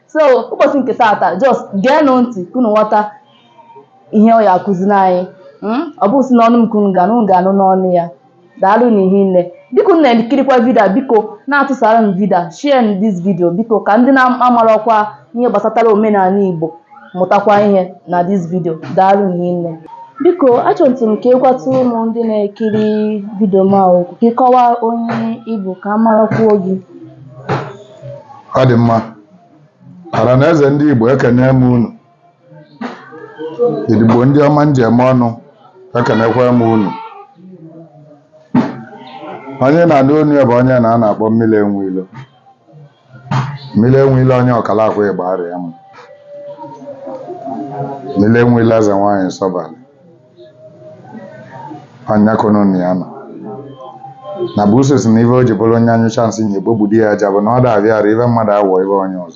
So ụbọchị nke tata just geenụ ntị ka unu ghọta ihe ọ ya akụziri anyị. Ọ bụ si n'ọnụ m ka unu ga-anụ n'ọnụ ya. Daalụ n'ihi nne. Biko unu na-ekirikwa vidio a, biko na-atụsara m vidio a, share this video biko ka ndị na-amarọkwa ihe gbasatara omenala Igbo mụtakwa ihe na this video. Daalụ n'ihi nne. Biko achọrọ m ka ịgwatụ ụmụ ndị na-ekiri vidio m ahụ ka ị kọwaa onye Igbo ka amarakwuo gị. Ọ dị mma. Ọra na eze ndị Igbo ekene m unu. Igbo ndị ọma njem ọnụ ekenekwa m unu. Onye na-anụ onu ya bụ onye na-akpọ mmiri enwe ilo. Mmiri enwe ilo onye ọkala akwa Igbo arịa m. Mmiri enwe ilo eze nwaanyị Nsọbalị. Onye kụnụ ya nọ. Na bụ uso si na ife o ji bụrụ onye anyụcha nsị na Igbo gbudi ya aja bụ na ọ da abịara ife mmadụ awọ ife onye ọzọ.